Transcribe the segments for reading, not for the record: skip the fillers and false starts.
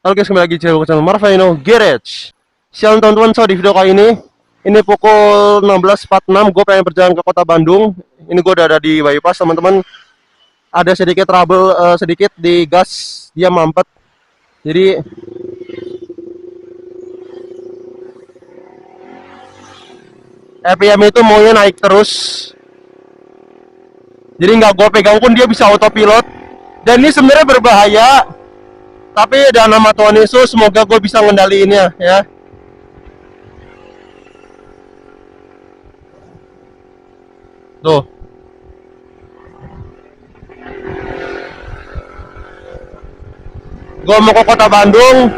Halo guys, kembali lagi di channel Marvino Garage. Siang teman-teman, so di video kali ini pukul 16.46, gue pengen berjalan ke kota Bandung. Ini gue udah ada di bypass teman-teman. Ada sedikit trouble, sedikit di gas, dia mampet. Jadi RPM itu maunya naik terus. Jadi nggak gue pegang pun dia bisa autopilot. Dan ini sebenarnya berbahaya. Tapi dalam nama Tuhan Yesus, semoga gue bisa ngendaliinnya ya. Tuh. Gue mau ke kota Bandung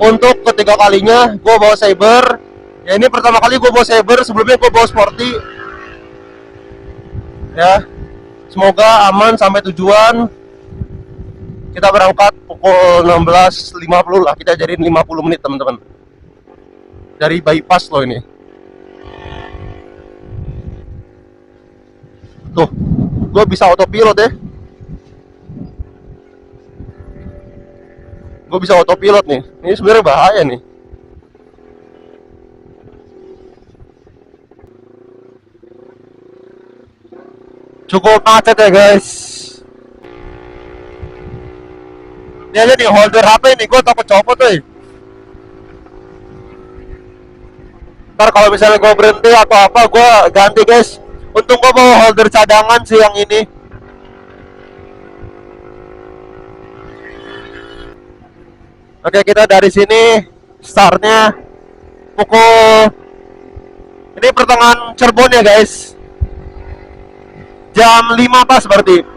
untuk ketiga kalinya. Gue bawa Saber. Ya ini pertama kali gue bawa Saber. Sebelumnya gue bawa Sporty. Ya. Semoga aman sampai tujuan. Kita berangkat pukul 16.50 lah. Kita jadiin 50 menit teman-teman. Dari bypass loh ini. Tuh, gue bisa autopilot ya. Gue bisa autopilot nih. Ini sebenarnya bahaya nih. Cukup macet ya guys. Ini aja nih holder HP nih, gue takut copot tuh. Ntar kalau misalnya gue berhenti atau apa, gue ganti guys. Untung gue bawa holder cadangan sih yang ini. Oke, kita dari sini startnya pukul, ini pertengahan Cirebon ya guys, jam 5 pas berarti.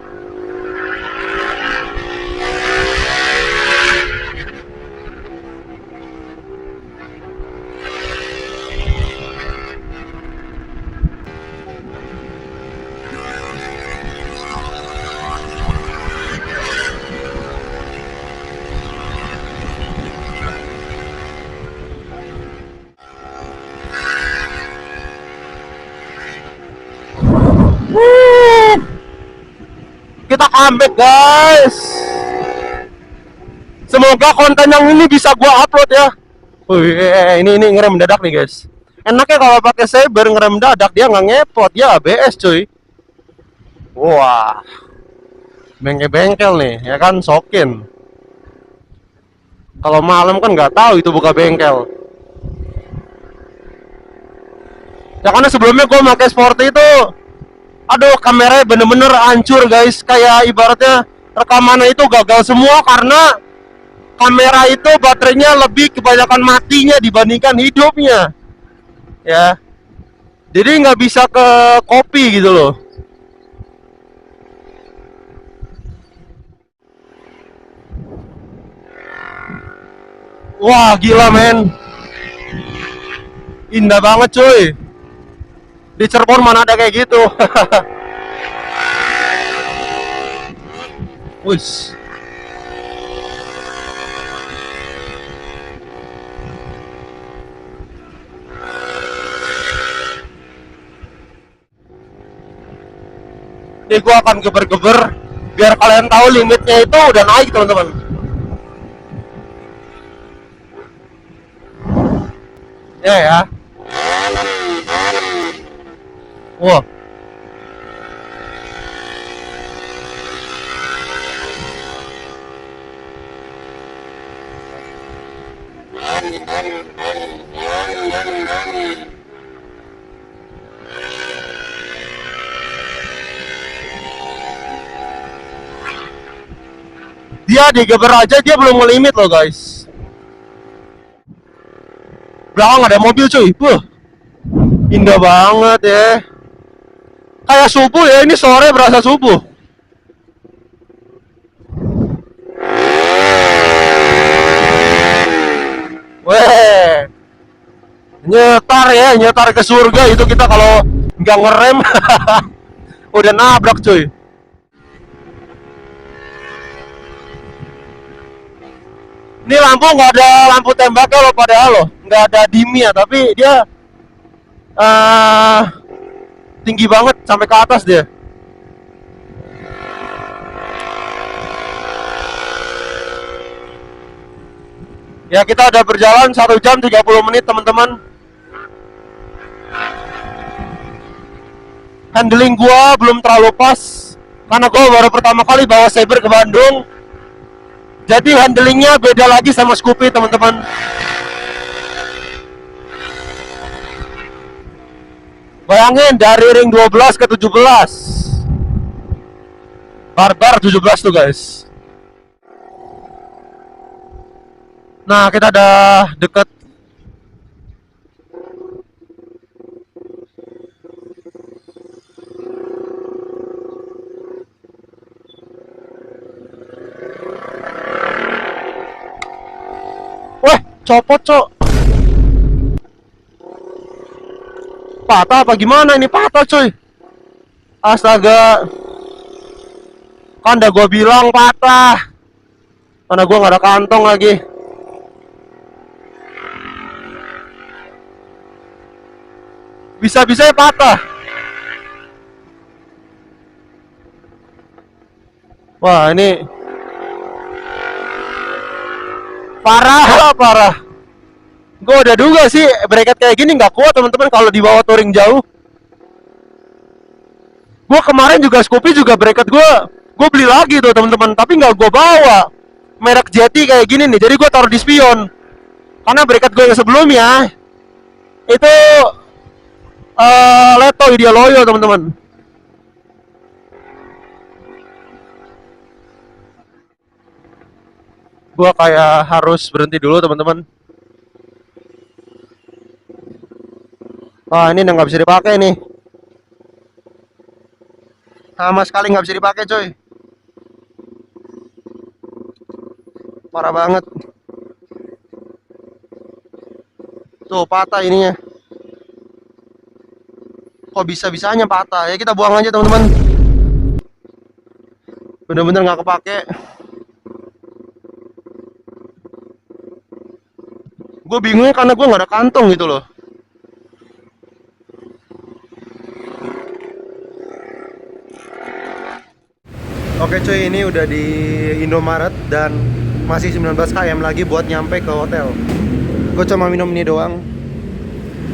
Kita comeback guys. Semoga konten yang ini bisa gua upload ya. Wih, ini ngerem mendadak nih guys. Enaknya kalau pakai Saber ngerem mendadak, dia nggak ngepot, dia ABS cuy. Wah, bengkel nih, ya kan, sokin. Kalau malam kan nggak tahu itu buka bengkel. Ya karena sebelumnya gue pakai Sporty itu, aduh kameranya bener-bener hancur guys. Kayak ibaratnya rekamannya itu gagal semua karena kamera itu baterainya lebih kebanyakan matinya dibandingkan hidupnya ya. Jadi nggak bisa ke copy gitu loh. Wah gila men, indah banget cuy. Di Cirebon mana ada kayak gitu. Wush. Ini gua akan geber-geber biar kalian tahu limitnya itu udah naik teman-teman. Ya. Wah. Dia digeber aja dia belum ngelimit loh guys. Belakang ada mobil cuy. Indah banget ya. Kayak subuh ya, ini sore berasa subuh. Weh, nyetar ke surga itu kita kalau nggak ngerem. Udah nabrak cuy. Ini lampu nggak ada lampu tembaknya loh, padahal loh nggak ada dimnya, tapi dia tinggi banget sampai ke atas dia. Ya kita udah berjalan 1 jam 30 menit teman-teman. Handling gua belum terlalu pas karena gua baru pertama kali bawa Saber ke Bandung. Jadi handlingnya beda lagi sama Scoopy teman-teman. Bayangin dari ring 12 ke 17. Barbar 17 tuh guys. Nah kita udah deket. Weh, copot cok. Patah apa gimana ini, patah coy. Astaga. Kan udah gue bilang patah. Karena gue gak ada kantong lagi. Bisa-bisanya patah. Wah ini parah parah. Gue udah duga sih bracket kayak gini nggak kuat teman-teman kalau dibawa touring jauh. Gue kemarin juga Scoopy juga bracket gue beli lagi tuh teman-teman, tapi nggak gue bawa merek Jeti kayak gini nih, jadi gue taruh di spion karena bracket gue yang sebelumnya itu Leto Idealoyo teman-teman. Gue kayak harus berhenti dulu teman-teman. Wah ini nggak bisa dipakai nih, sama sekali nggak bisa dipakai coy, parah banget. Tuh patah ininya. Kok bisa-bisanya patah? Ya kita buang aja teman-teman. Bener-bener nggak kepake. Gue bingungnya karena gue nggak ada kantong gitu loh. Oke cuy, ini udah di Indomaret dan masih 19 km lagi buat nyampe ke hotel. Gue cuma minum ini doang.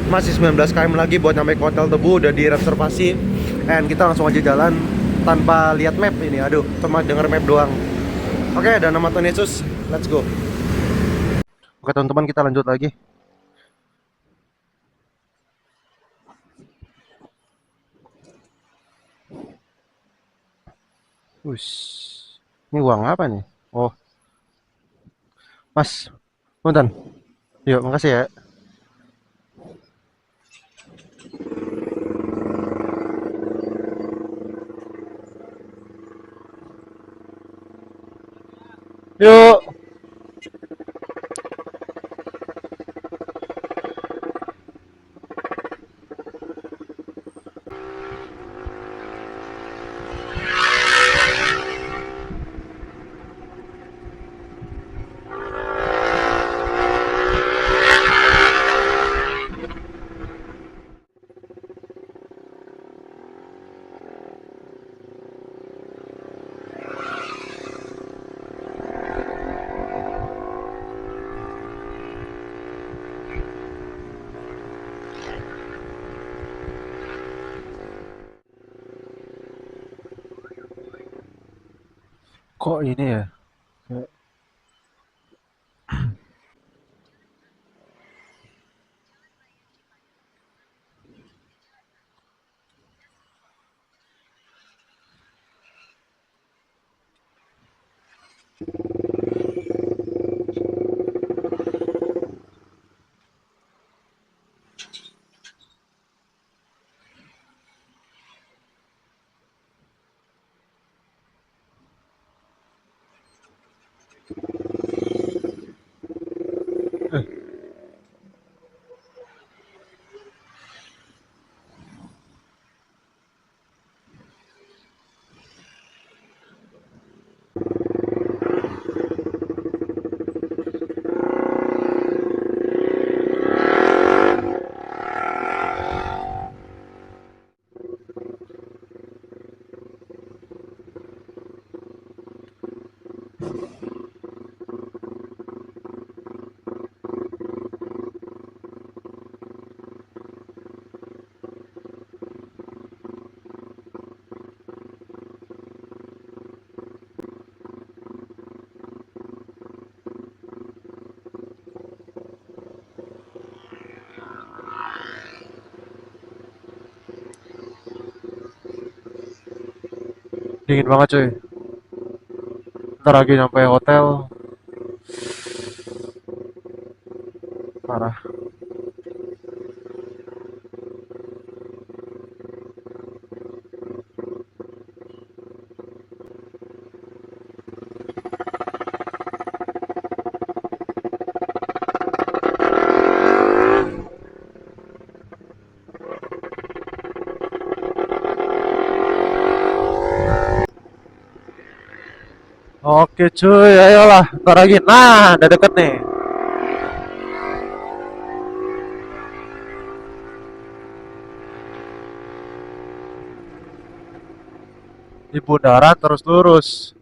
Masih 19 km lagi buat nyampe ke hotel Tebu, udah direservasi. And kita langsung aja jalan tanpa lihat map ini. Aduh, cuma denger map doang. Oke, dan nama Tuhan Yesus. Let's go. Oke teman-teman, kita lanjut lagi. Wush. Ini uang apa nih? Oh, Mas. Punten. Yuk, makasih ya. Yuk. Kok ini ya? Dingin banget cuy. Ntar lagi nyampe hotel. Parah. Oke cuy, ayolah. Ntar lagi. Nah, udah deket nih. Di bundaran terus lurus.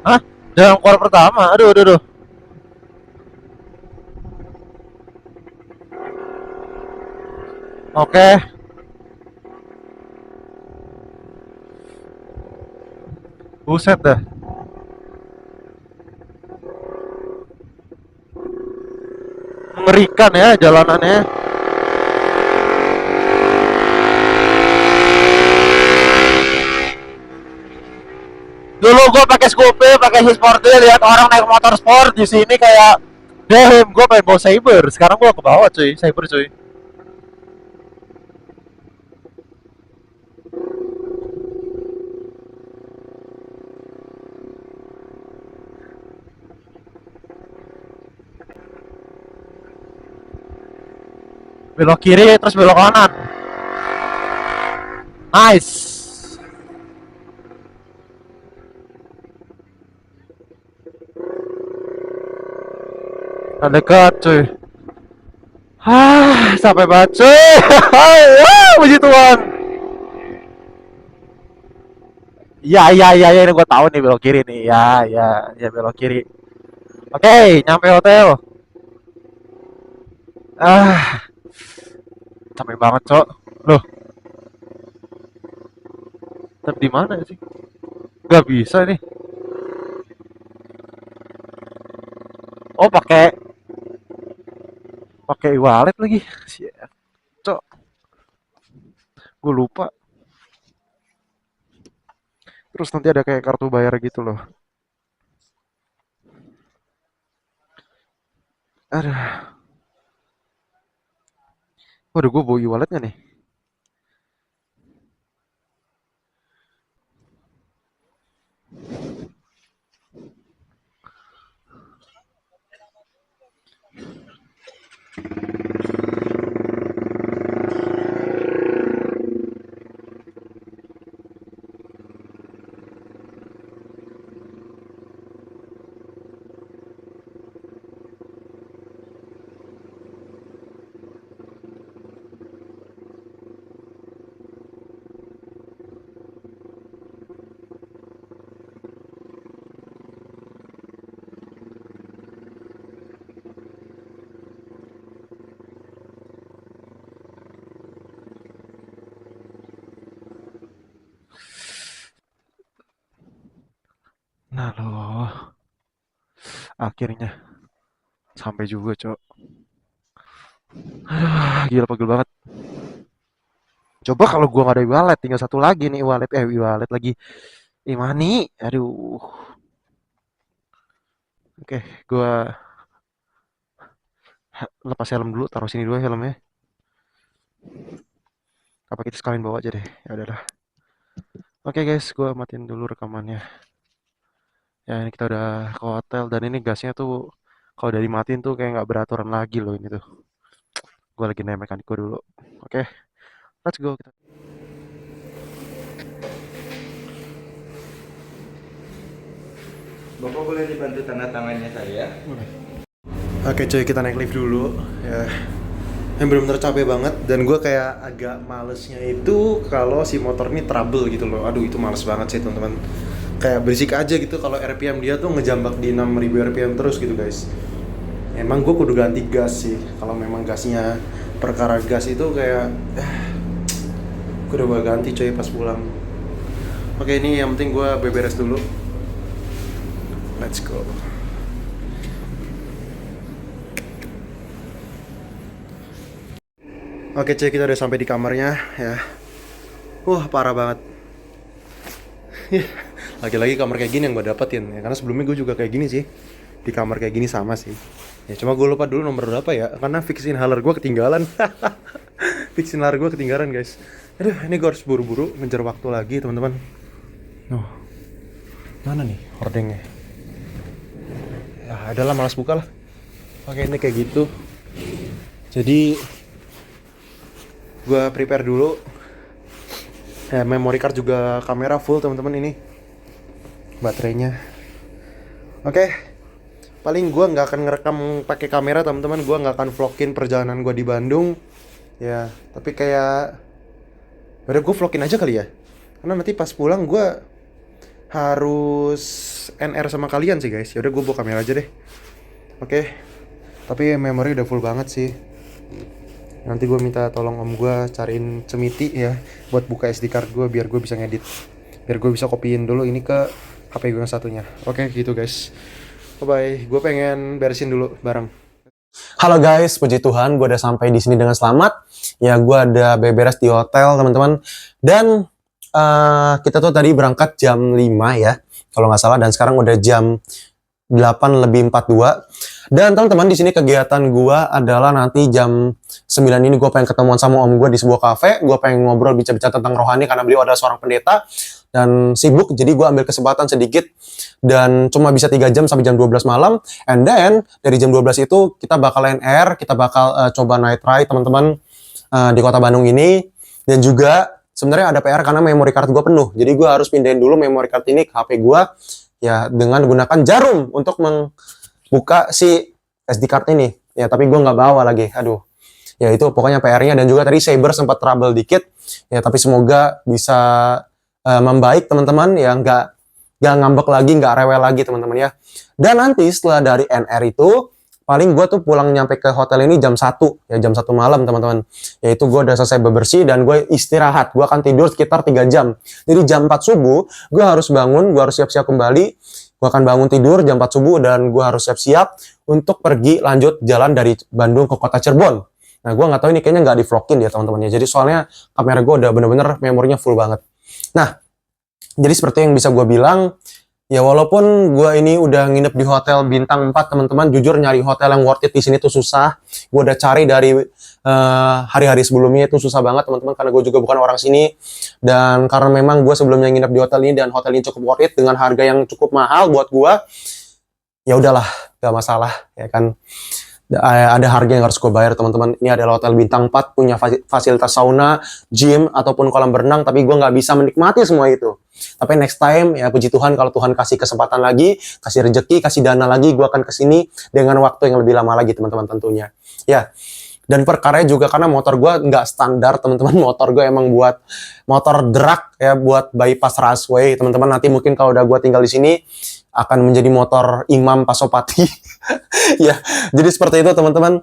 Hah? Jalan keluar pertama. Aduh, aduh, aduh. Oke. Buset dah. Mengerikan ya jalanannya. Dulu gue pakai Scoopy, pakai Sporty, lihat orang naik motor sport di sini kayak damn, gue pengen bawa Saber. Sekarang gue ke bawah cuy, Saber cuy. Belok kiri terus belok kanan. Nice. Nah, dekat cuy. Sampai banget cuy. Puji Tuhan. Iya, iya, iya, iya, ini gue tahu nih belok kiri nih. Ya, ya, ya belok kiri. Oke, nyampe hotel. Ah, capek banget, Cok. Loh, tapi di mana sih? Gak bisa nih. Oh, pakai e-wallet lagi. Shit, Cok. Gue lupa. Terus nanti ada kayak kartu bayar gitu loh. Aduh. Waduh, gue bawa e-walletnya nih. Nah loh, akhirnya sampai juga, Cok. Gila pegel banget. Coba kalau gua nggak ada e-wallet, tinggal satu lagi nih e-wallet, e-wallet lagi. E-money. Aduh. Oke, gua lepas helm dulu, taruh sini dulu helmnya. Apa kita sekalian bawa aja deh? Ya udahlah. Oke guys, gua matiin dulu rekamannya. Ya ini kita udah ke hotel dan ini gasnya tuh kalau udah dimatiin tuh kayak nggak beraturan lagi loh ini tuh. Gua lagi nanya mekanik gua dulu. Oke, let's go. Bapak boleh dibantu tanda tangannya saya? Oke cuy, kita naik lift dulu ya. Yang benar-benar capek banget dan gue kayak agak malesnya itu kalau si motor ini trouble gitu loh. Aduh itu males banget sih teman-teman. Kayak berisik aja gitu kalau RPM dia tuh ngejambak di 6000 RPM terus gitu guys. Emang gue kudu ganti gas sih. Kalau memang gasnya perkara gas itu kayak gue udah ganti coy pas pulang. Oke, ini yang penting gue beberes dulu. Let's go. Oke cek, kita udah sampai di kamarnya ya. Wah parah banget. Lagi-lagi kamar kayak gini yang gue dapetin ya, karena sebelumnya gue juga kayak gini sih. Di kamar kayak gini sama sih. Ya cuma gue lupa dulu nomor berapa ya, karena fix inhaler gue ketinggalan. Fix inhaler gue ketinggalan guys. Aduh, ini gue harus buru-buru ngejar waktu lagi teman-teman. Oh, mana nih hordengnya? Ya adalah, malas buka lah. Oke, ini kayak gitu. Jadi gue prepare dulu. Memory card juga, kamera full teman-teman ini. Baterainya. Oke. Paling gue nggak akan ngerekam pakai kamera teman-teman. Gue nggak akan vlogin perjalanan gue di Bandung. Ya, tapi kayak udah gue vlogin aja kali ya. Karena nanti pas pulang gue harus NR sama kalian sih guys. Ya udah gue bawa kamera aja deh. Oke. Tapi memori udah full banget sih. Nanti gue minta tolong om gue cariin cemiti ya buat buka SD card gue biar gue bisa ngedit. Biar gue bisa kopiin dulu ini ke HP gue yang satunya. Oke, gitu guys. Bye-bye. Gue pengen beresin dulu barang. Halo guys, puji Tuhan gue udah sampai di sini dengan selamat. Ya, gue ada beberes di hotel teman-teman. Dan kita tuh tadi berangkat jam 5 ya, kalau nggak salah, dan sekarang udah jam 8:42. Dan teman-teman, di sini kegiatan gua adalah nanti jam 9 ini gue pengen ketemuan sama om gue di sebuah kafe. Gue pengen ngobrol bicara-bicara tentang rohani karena beliau adalah seorang pendeta dan sibuk. Jadi gue ambil kesempatan sedikit dan cuma bisa 3 jam sampai jam 12 malam. And then dari jam 12 itu kita bakal NR, kita bakal coba night ride teman-teman di kota Bandung ini. Dan juga sebenarnya ada PR karena memory card gue penuh. Jadi gue harus pindahin dulu memory card ini ke HP gue ya dengan gunakan jarum untuk buka si SD card ini ya, tapi gue nggak bawa lagi, aduh ya itu pokoknya PR-nya. Dan juga tadi Saber sempat trouble dikit ya, tapi semoga bisa membaik teman-teman ya, nggak ngambek lagi, nggak rewel lagi teman-teman ya. Dan nanti setelah dari NR itu paling gue tuh pulang nyampe ke hotel ini jam 1 ya, jam 1 malam teman-teman. Yaitu gue udah selesai bebersih dan gue istirahat, gue akan tidur sekitar 3 jam. Jadi jam 4 subuh gue harus bangun, gue harus siap-siap kembali. Gue akan bangun tidur jam 4 subuh dan gue harus siap-siap untuk pergi lanjut jalan dari Bandung ke kota Cirebon. Nah, gue nggak tahu ini kayaknya nggak di-vlogin ya teman-teman ya. Jadi soalnya kamera gue udah bener-bener memorinya full banget. Nah, jadi seperti yang bisa gue bilang, ya walaupun gue ini udah nginep di hotel bintang 4 teman-teman, jujur nyari hotel yang worth it di sini tuh susah. Gue udah cari dari hari-hari sebelumnya itu susah banget teman-teman, karena gue juga bukan orang sini. Dan karena memang gue sebelumnya nginep di hotel ini dan hotel ini cukup worth it dengan harga yang cukup mahal buat gue, ya udahlah, gak masalah ya kan. Ada harga yang harus gue bayar teman-teman. Ini adalah hotel bintang 4, punya fasilitas sauna, gym ataupun kolam berenang, tapi gue nggak bisa menikmati semua itu. Tapi next time ya puji Tuhan, kalau Tuhan kasih kesempatan lagi, kasih rezeki, kasih dana lagi, gue akan kesini dengan waktu yang lebih lama lagi teman-teman tentunya ya. Dan perkaranya juga karena motor gue nggak standar teman-teman. Motor gue emang buat motor drag ya, buat bypass raceway teman-teman. Nanti mungkin kalau udah gue tinggal di sini akan menjadi motor Imam Pasopati. Ya, jadi seperti itu teman-teman.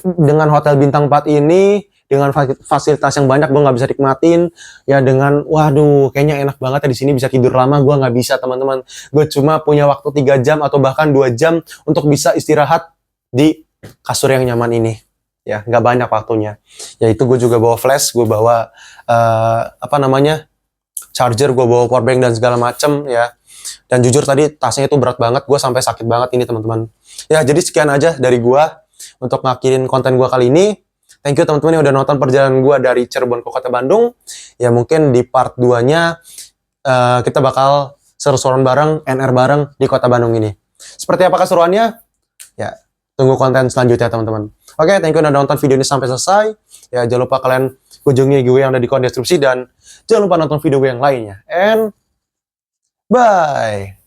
Dengan hotel bintang 4 ini, dengan fasilitas yang banyak, gue nggak bisa nikmatin ya. Dengan waduh kayaknya enak banget ya di sini, bisa tidur lama. Gue nggak bisa teman-teman. Gue cuma punya waktu 3 jam atau bahkan 2 jam untuk bisa istirahat di kasur yang nyaman ini ya, nggak banyak waktunya. Yaitu gue juga bawa flash, gue bawa charger, gue bawa powerbank dan segala macem ya. Dan jujur tadi tasnya itu berat banget, gue sampai sakit banget ini teman-teman. Ya jadi sekian aja dari gue untuk ngakhirin konten gue kali ini. Thank you teman-teman yang udah nonton perjalanan gue dari Cirebon ke kota Bandung. Ya mungkin di part 2-nya kita bakal seru-seruan bareng, NR bareng di kota Bandung ini. Seperti apa keseruannya? Ya tunggu konten selanjutnya teman-teman. Oke, thank you udah nonton video ini sampai selesai. Ya jangan lupa kalian kunjungi gue yang ada di kolom deskripsi dan jangan lupa nonton video gue yang lainnya. And bye.